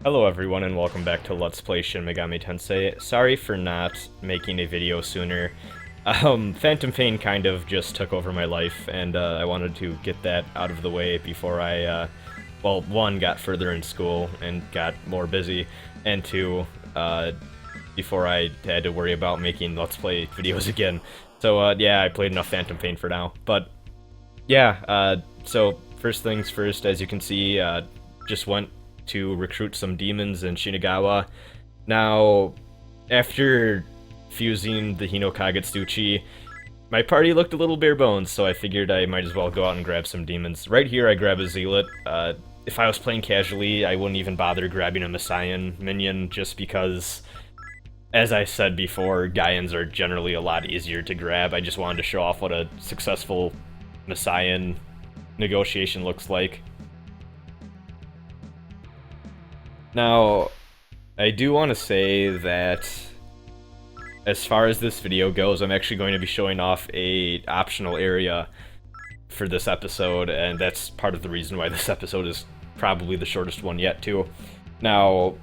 Hello everyone and welcome back to Let's Play Shin Megami Tensei. Sorry for not making a video sooner. Phantom Pain kind of just took over my life, and I wanted to get that out of the way before I, well, one, got further in school and got more busy, and two, before I had to worry about making Let's Play videos again. So, yeah, I played enough Phantom Pain for now. But, yeah, so first things first, as you can see, just went to recruit some demons in Shinagawa. Now, after fusing the Hino Kagetsuchi, my party looked a little bare bones, so I figured I might as well go out and grab some demons. Right here, I grab a Zealot. If I was playing casually, I wouldn't even bother grabbing a Messian minion, just because, as I said before, Gaians are generally a lot easier to grab. I just wanted to show off what a successful Messian negotiation looks like. Now, I do want to say that as far as this video goes, I'm actually going to be showing off a optional area for this episode, and that's part of the reason why this episode is probably the shortest one yet, too. Now,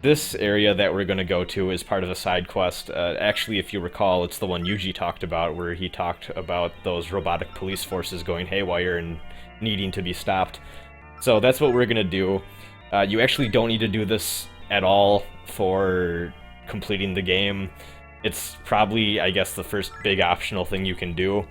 this area that we're going to go to is part of a side quest. Actually, if you recall, it's the one Yuji talked about, where he talked about those robotic police forces going haywire and needing to be stopped. So that's what we're going to do. You actually don't need to do this at all for completing the game. It's probably, I guess, the first big optional thing you can do.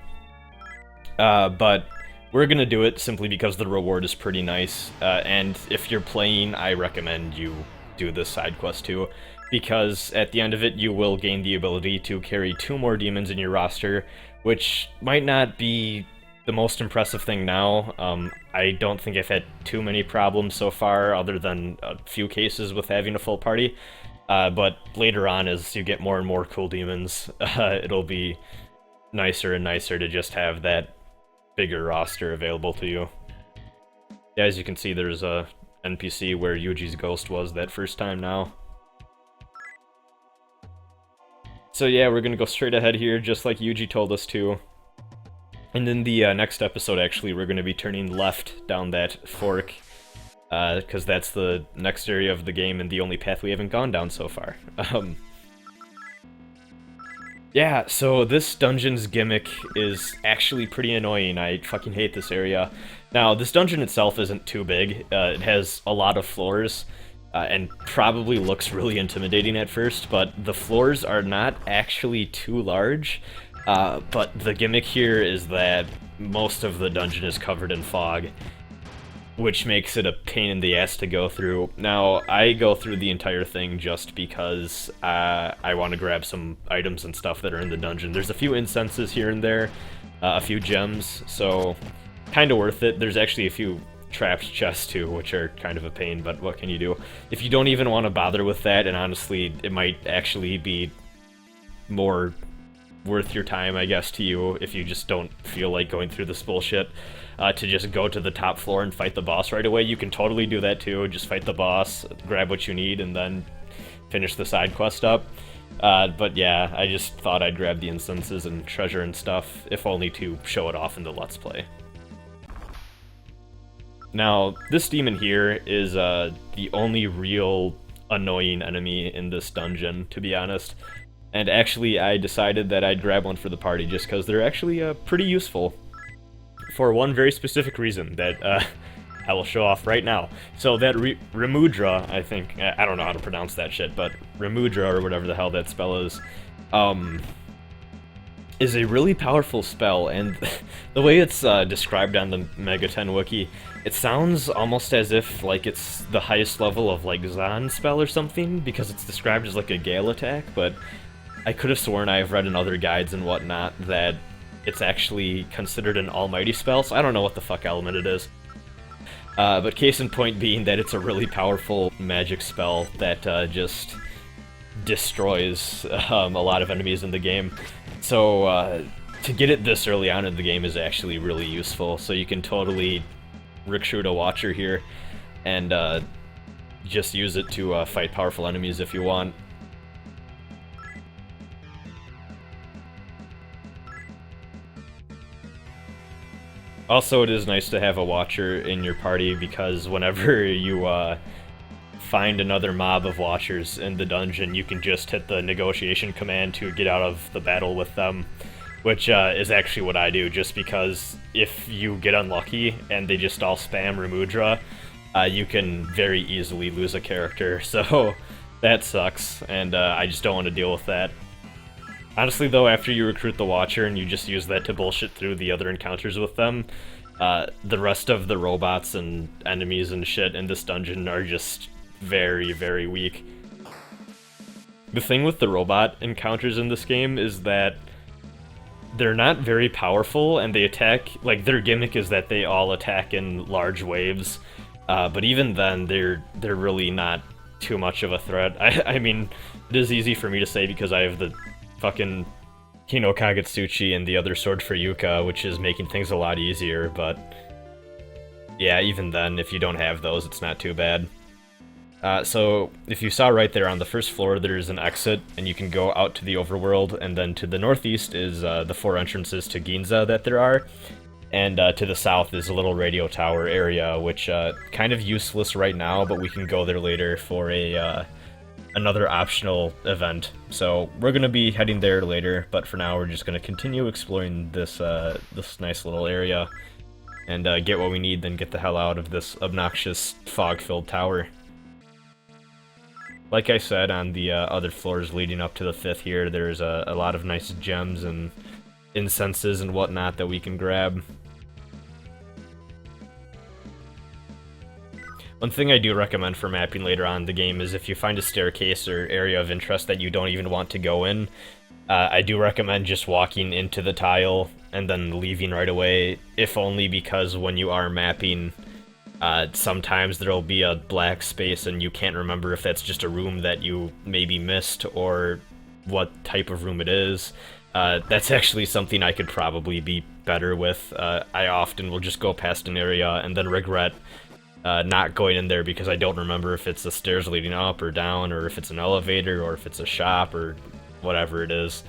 But we're gonna do it simply because the reward is pretty nice. And if you're playing, I recommend you do this side quest too, because at the end of it, you will gain the ability to carry 2 more demons in your roster, which might not be the most impressive thing now. I don't think I've had too many problems so far, other than a few cases with having a full party. But later on, as you get more and more cool demons, it'll be nicer and nicer to just have that bigger roster available to you. Yeah, as you can see, there's a NPC where Yuji's ghost was that first time now. So yeah, we're gonna go straight ahead here, just like Yuji told us to. And in the next episode, actually, we're going to be turning left down that fork, because that's the next area of the game and the only path we haven't gone down so far. Yeah, so this dungeon's gimmick is actually pretty annoying. I fucking hate this area. Now, this dungeon itself isn't too big. It has a lot of floors, and probably looks really intimidating at first, but the floors are not actually too large. But the gimmick here is that most of the dungeon is covered in fog, which makes it a pain in the ass to go through. Now, I go through the entire thing just because I want to grab some items and stuff that are in the dungeon. There's a few incenses here and there, a few gems, so kind of worth it. There's actually a few trapped chests too, which are kind of a pain, but what can you do? If you don't even want to bother with that, and honestly, it might actually be more worth your time, I guess, to you, if you just don't feel like going through this bullshit, to just go to the top floor and fight the boss right away. You can totally do that too. Just fight the boss, grab what you need, and then finish the side quest up. But yeah, I just thought I'd grab the instances and treasure and stuff, if only to show it off in the Let's Play. Now, this demon here is the only real annoying enemy in this dungeon, to be honest. And actually, I decided that I'd grab one for the party just because they're actually pretty useful. For one very specific reason that I will show off right now. So that Remudra, I think, I don't know how to pronounce that shit, but Remudra, or whatever the hell that spell is a really powerful spell, and the way it's described on the Megaten wiki, it sounds almost as if like it's the highest level of like Zan spell or something, because it's described as like a gale attack, but I could have sworn I've read in other guides and whatnot that it's actually considered an almighty spell, so I don't know what the fuck element it is. But case in point being that it's a really powerful magic spell that just destroys a lot of enemies in the game. So to get it this early on in the game is actually really useful, so you can totally recruit a watcher here and just use it to fight powerful enemies if you want. Also, it is nice to have a watcher in your party, because whenever you find another mob of Watchers in the dungeon, you can just hit the negotiation command to get out of the battle with them, which is actually what I do, just because if you get unlucky and they just all spam Remudra, you can very easily lose a character, so that sucks, and I just don't want to deal with that. Honestly though, after you recruit the Watcher and you just use that to bullshit through the other encounters with them, the rest of the robots and enemies and shit in this dungeon are just very, very weak. The thing with the robot encounters in this game is that they're not very powerful, and they attack, like, their gimmick is that they all attack in large waves, but even then, they're really not too much of a threat. I mean, it is easy for me to say because I have the fucking Kino Kagetsuchi and the other sword for Yuka, which is making things a lot easier, but yeah, even then, if you don't have those, it's not too bad. So, if you saw right there on the first floor, there's an exit, and you can go out to the overworld, and then to the northeast is the 4 entrances to Ginza that there are, and to the south is a little radio tower area, which kind of useless right now, but we can go there later for a another optional event. So we're going to be heading there later, but for now we're just going to continue exploring this this nice little area, and get what we need, then get the hell out of this obnoxious fog-filled tower. Like I said, on the other floors leading up to the 5th here, there's a lot of nice gems and incenses and whatnot that we can grab. One thing I do recommend for mapping later on in the game is if you find a staircase or area of interest that you don't even want to go in, I do recommend just walking into the tile and then leaving right away, if only because when you are mapping, sometimes there'll be a black space and you can't remember if that's just a room that you maybe missed or what type of room it is. That's actually something I could probably be better with. I often will just go past an area and then regret not going in there because I don't remember if it's the stairs leading up or down, or if it's an elevator, or if it's a shop, or whatever it is.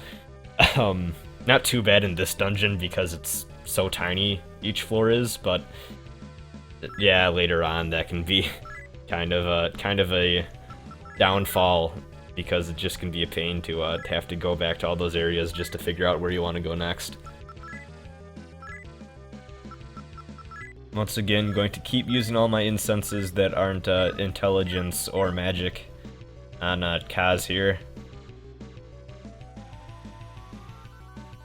Not too bad in this dungeon because it's so tiny, each floor is, but yeah, later on that can be kind of a downfall, because it just can be a pain to have to go back to all those areas just to figure out where you want to go next. Once again, going to keep using all my incenses that aren't intelligence or magic on Kaz here.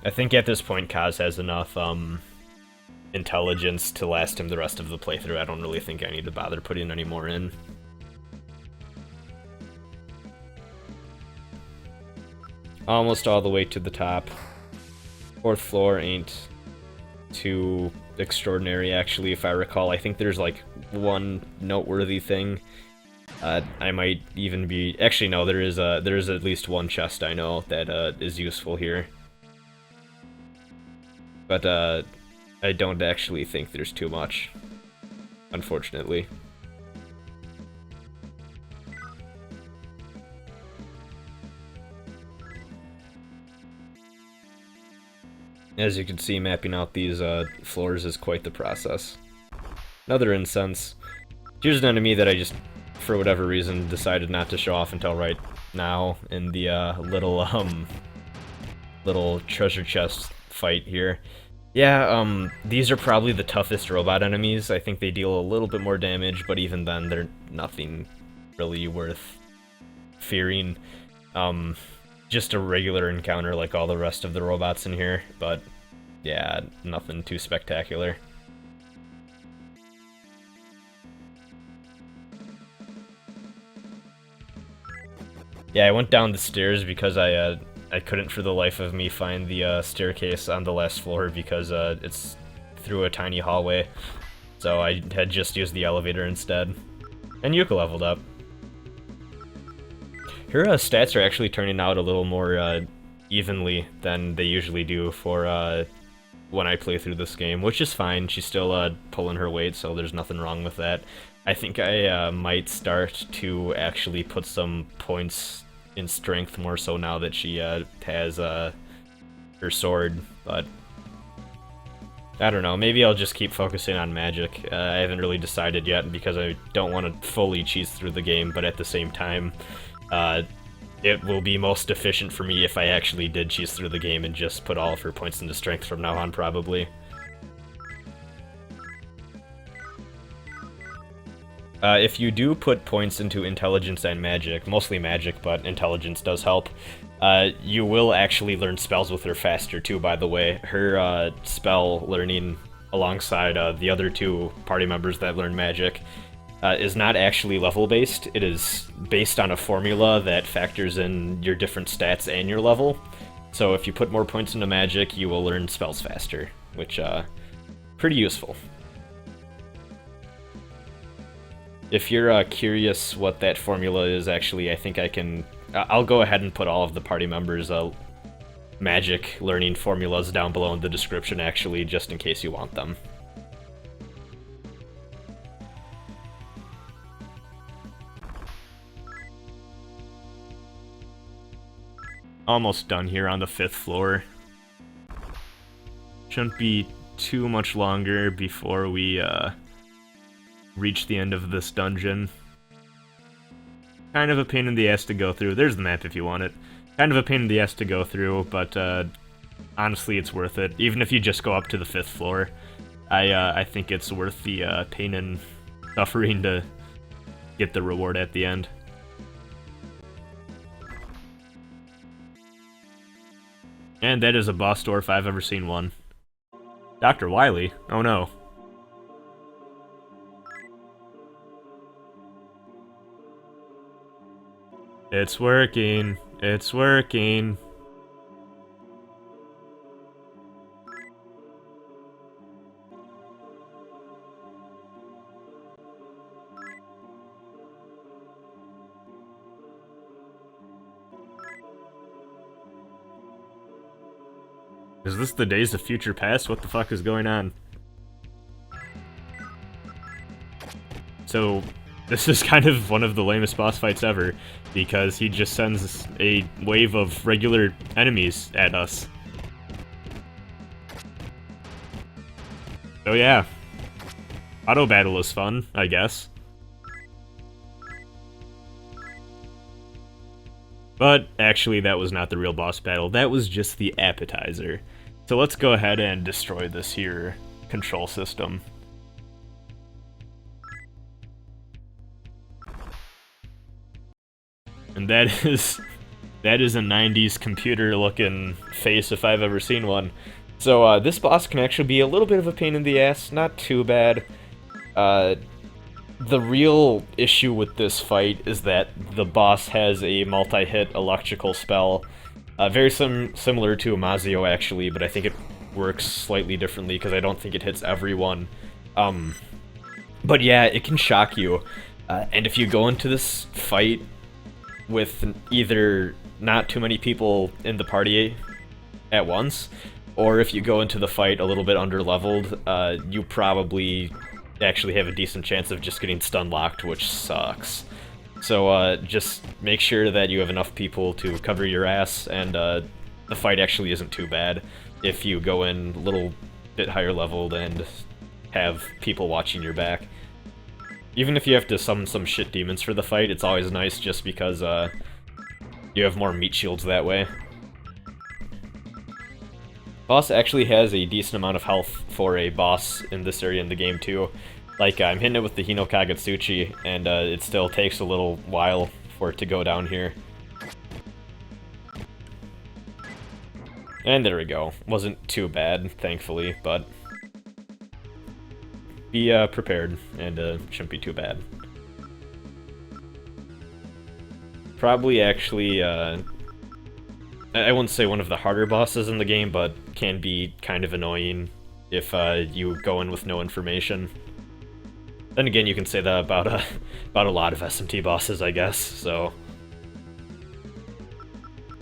I think at this point Kaz has enough intelligence to last him the rest of the playthrough. I don't really think I need to bother putting any more in. Almost all the way to the top. 4th floor ain't too extraordinary, actually, if I recall. I think there's like one noteworthy thing. I might even be... Actually, no, there is at least one chest I know that is useful here. But I don't actually think there's too much, unfortunately. As you can see, mapping out these floors is quite the process. Another incense. Here's an enemy that I just, for whatever reason, decided not to show off until right now in the little treasure chest fight here. Yeah, these are probably the toughest robot enemies. I think they deal a little bit more damage, but even then, they're nothing really worth fearing. Just a regular encounter like all the rest of the robots in here, but yeah, nothing too spectacular. Yeah, I went down the stairs because I couldn't for the life of me find the staircase on the last floor because it's through a tiny hallway, so I had just used the elevator instead. And Yuka leveled up. Her stats are actually turning out a little more evenly than they usually do for when I play through this game, which is fine. She's still pulling her weight, so there's nothing wrong with that. I think I might start to actually put some points in strength more so now that she has her sword, but I don't know, maybe I'll just keep focusing on magic. I haven't really decided yet because I don't want to fully cheese through the game, but at the same time, it will be most efficient for me if I actually did cheese through the game and just put all of her points into strength from now on, probably. If you do put points into intelligence and magic, mostly magic, but intelligence does help, you will actually learn spells with her faster too, by the way. Her spell learning alongside the other two party members that learn magic is not actually level-based. It is based on a formula that factors in your different stats and your level. So if you put more points into magic, you will learn spells faster, which pretty useful. If you're curious what that formula is, actually, I think I'll go ahead and put all of the party members' magic learning formulas down below in the description, actually, just in case you want them. Almost done here on the 5th floor. Shouldn't be too much longer before we reach the end of this dungeon. Kind of a pain in the ass to go through. There's the map if you want it. Kind of a pain in the ass to go through, but honestly it's worth it. Even if you just go up to the 5th floor, I think it's worth the pain and suffering to get the reward at the end. And that is a boss door if I've ever seen one. Dr. Wily? Oh no. It's working. It's working. Is this the Days of Future Past? What the fuck is going on? So, this is kind of one of the lamest boss fights ever, because he just sends a wave of regular enemies at us. So yeah, auto battle is fun, I guess. But actually, that was not the real boss battle, that was just the appetizer. So let's go ahead and destroy this here control system. And that is a 90s computer-looking face if I've ever seen one. So this boss can actually be a little bit of a pain in the ass, not too bad. The real issue with this fight is that the boss has a multi-hit electrical spell. Very similar to Amazio, actually, but I think it works slightly differently because I don't think it hits everyone. But yeah, it can shock you. And if you go into this fight with either not too many people in the party at once, or if you go into the fight a little bit under-leveled, you probably actually have a decent chance of just getting stun-locked, which sucks. So just make sure that you have enough people to cover your ass, and the fight actually isn't too bad if you go in a little bit higher leveled and have people watching your back. Even if you have to summon some shit demons for the fight, it's always nice just because you have more meat shields that way. Boss actually has a decent amount of health for a boss in this area in the game too. Like, I'm hitting it with the Hino Kagetsuchi, and it still takes a little while for it to go down here. And there we go. Wasn't too bad, thankfully, but be prepared, and shouldn't be too bad. Probably actually, I wouldn't say one of the harder bosses in the game, but can be kind of annoying if you go in with no information. Then again, you can say that about a lot of SMT bosses, I guess, so.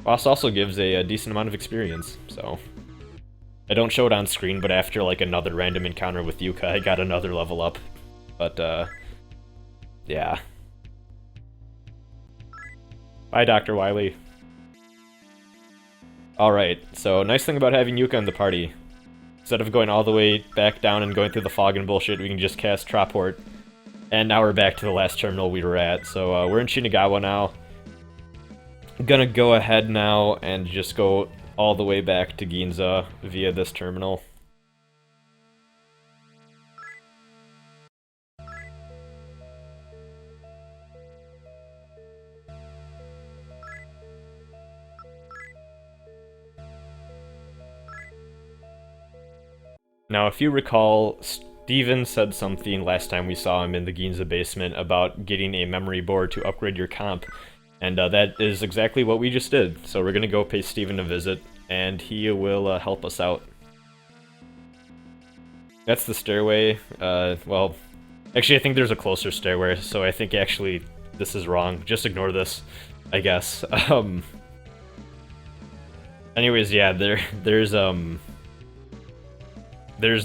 Boss also gives a decent amount of experience, so. I don't show it on screen, but after like another random encounter with Yuka, I got another level up. But, yeah. Bye, Dr. Wily. Alright, so nice thing about having Yuka in the party. Instead of going all the way back down and going through the fog and bullshit, we can just cast Troport. And now we're back to the last terminal we were at. So we're in Shinagawa now. I'm gonna go ahead now and just go all the way back to Ginza via this terminal. Now, if you recall, Steven said something last time we saw him in the Ginza basement about getting a memory board to upgrade your comp, and that is exactly what we just did. So we're gonna go pay Steven a visit, and he will help us out. That's the stairway. Well, actually I think there's a closer stairway, so I think actually this is wrong. Just ignore this, I guess. Anyways, yeah, there's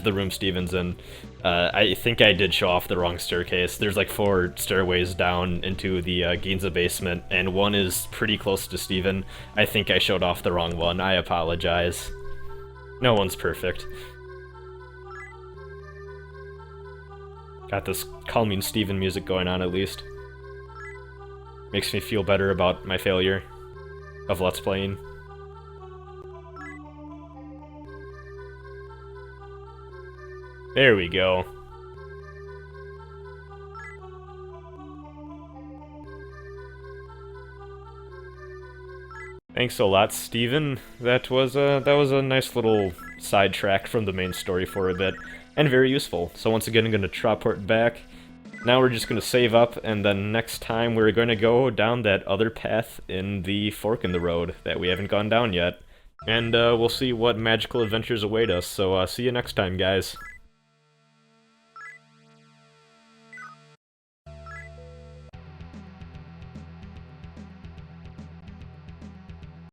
the room Steven's in. I think I did show off the wrong staircase. There's like 4 stairways down into the Ginza basement, and one is pretty close to Steven. I think I showed off the wrong one. I apologize. No one's perfect. Got this calming Steven music going on at least. Makes me feel better about my failure of Let's Playing. There we go. Thanks a lot, Steven. That was a nice little sidetrack from the main story for a bit, and very useful. So once again, I'm gonna Troport back. Now we're just gonna save up, and then next time we're gonna go down that other path in the fork in the road that we haven't gone down yet. And we'll see what magical adventures await us, so see you next time, guys.